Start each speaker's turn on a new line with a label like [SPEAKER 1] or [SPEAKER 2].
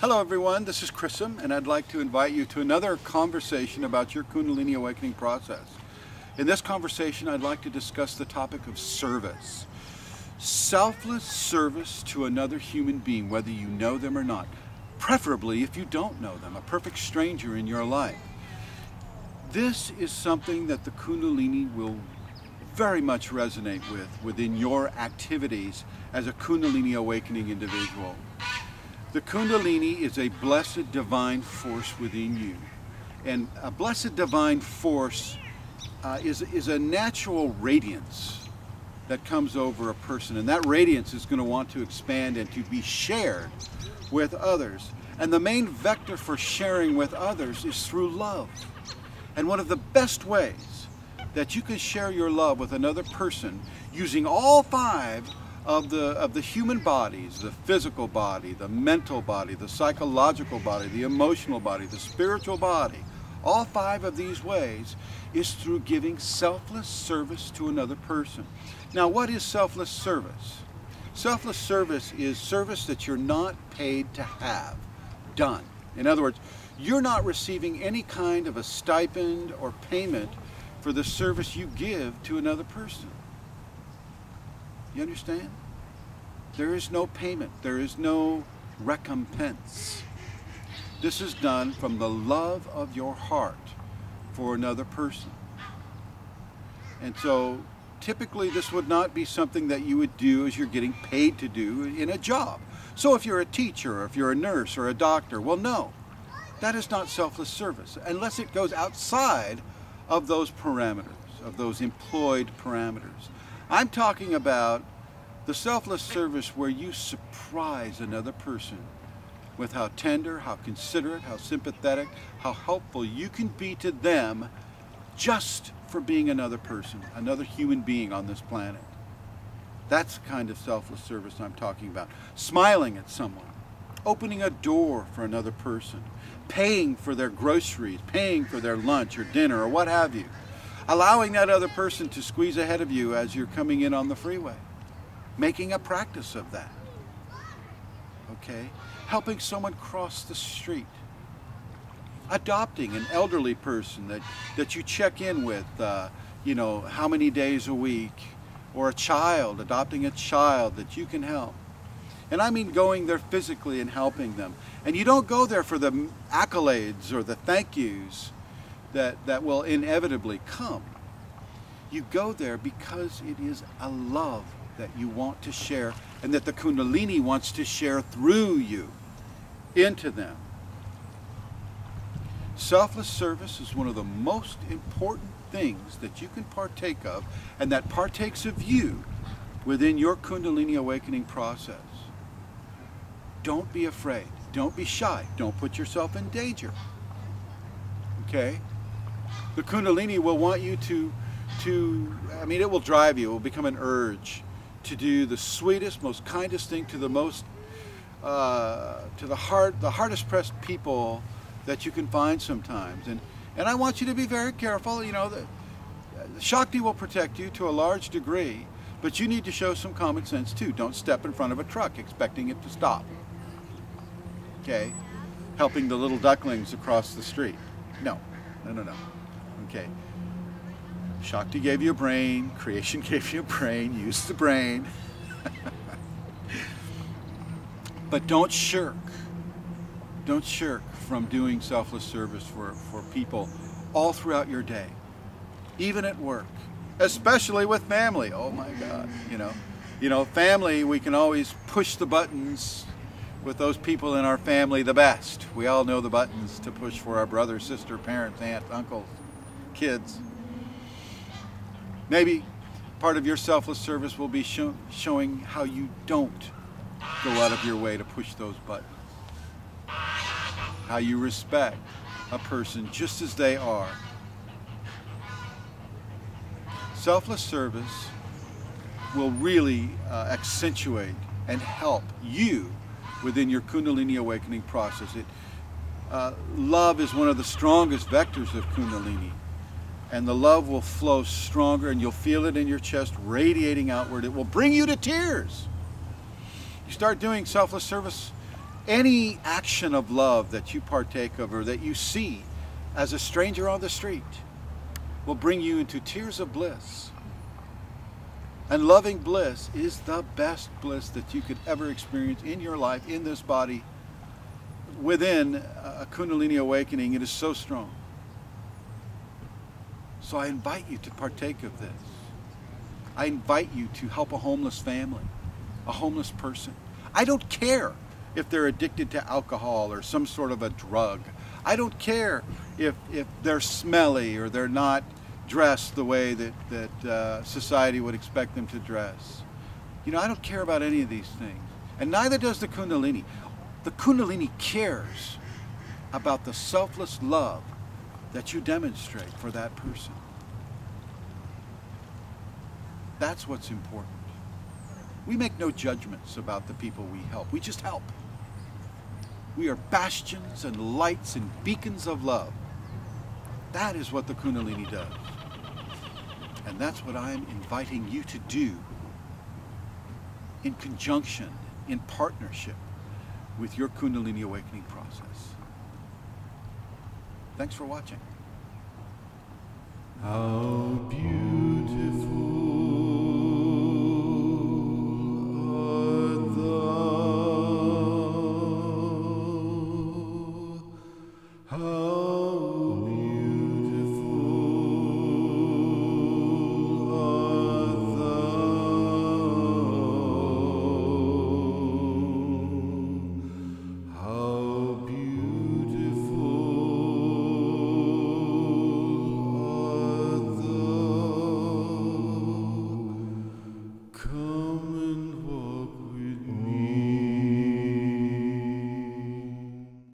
[SPEAKER 1] Hello everyone, this is Chrism, and I'd like to invite you to another conversation about your Kundalini awakening process. In this conversation, I'd like to discuss the topic of service. Selfless service to another human being, whether you know them or not. Preferably if you don't know them, a perfect stranger in your life. This is something that the Kundalini will very much resonate with within your activities as a Kundalini awakening individual. The Kundalini is a blessed divine force within you. And a blessed divine force is a natural radiance that comes over a person. And that radiance is going to want to expand and to be shared with others. And the main vector for sharing with others is through love. And one of the best ways that you can share your love with another person using all five of the human bodies, the physical body, the mental body, the psychological body, the emotional body, the spiritual body, all five of these ways is through giving selfless service to another person. Now, what is selfless service? Selfless service is service that you're not paid to have done. In other words, you're not receiving any kind of a stipend or payment for the service you give to another person. You understand? There is no payment. There is no recompense. This is done from the love of your heart for another person. And so typically this would not be something that you would do as you're getting paid to do in a job. So if you're a teacher, or if you're a nurse or a doctor, well, no, that is not selfless service unless it goes outside of those parameters, of those employed parameters. I'm talking about the selfless service where you surprise another person with how tender, how considerate, how sympathetic, how helpful you can be to them just for being another person, another human being on this planet. That's the kind of selfless service I'm talking about. Smiling at someone, opening a door for another person, paying for their groceries, paying for their lunch or dinner or what have you. Allowing that other person to squeeze ahead of you as you're coming in on the freeway. Making a practice of that. Okay? Helping someone cross the street. Adopting an elderly person that you check in with, you know, how many days a week. Or a child, adopting a child that you can help. And I mean going there physically and helping them. And you don't go there for the accolades or the thank yous that will inevitably come. You go there because it is a love that you want to share and that the Kundalini wants to share through you into them. Selfless service is one of the most important things that you can partake of and that partakes of you within your Kundalini awakening process. Don't be afraid. Don't be shy. Don't put yourself in danger. Okay? The Kundalini will want you to it will drive you. It will become an urge to do the sweetest, most kindest thing to the most, to the hardest pressed people that you can find sometimes. And I want you to be very careful. You know, the Shakti will protect you to a large degree, but you need to show some common sense too. Don't step in front of a truck expecting it to stop. Okay? Helping the little ducklings across the street. No. Okay. Shakti gave you a brain, creation gave you a brain, use the brain. But don't shirk. Don't shirk from doing selfless service for people all throughout your day. Even at work. Especially with family. Oh my God. You know, family, we can always push the buttons with those people in our family the best. We all know the buttons to push for our brother, sister, parents, aunt, uncles, kids. Maybe part of your selfless service will be showing how you don't go out of your way to push those buttons. How you respect a person just as they are. Selfless service will really accentuate and help you within your Kundalini awakening process. Love is one of the strongest vectors of Kundalini. And the love will flow stronger and you'll feel it in your chest radiating outward. It will bring you to tears. You start doing selfless service Any action of love that you partake of or that you see as a stranger on the street will bring you into tears of bliss. And loving bliss is the best bliss that you could ever experience in your life, in this body. Within a Kundalini awakening, it is so strong. So I invite you to partake of this. I invite you to help a homeless family, a homeless person. I don't care if they're addicted to alcohol or some sort of a drug. I don't care if they're smelly or they're not dressed the way that society would expect them to dress. You know, I don't care about any of these things. And neither does the Kundalini. The Kundalini cares about the selfless love that you demonstrate for that person. That's what's important. We make no judgments about the people we help. We just help. We are bastions and lights and beacons of love. That is what the Kundalini does. And that's what I'm inviting you to do in conjunction, in partnership with your Kundalini awakening process. Thanks for watching.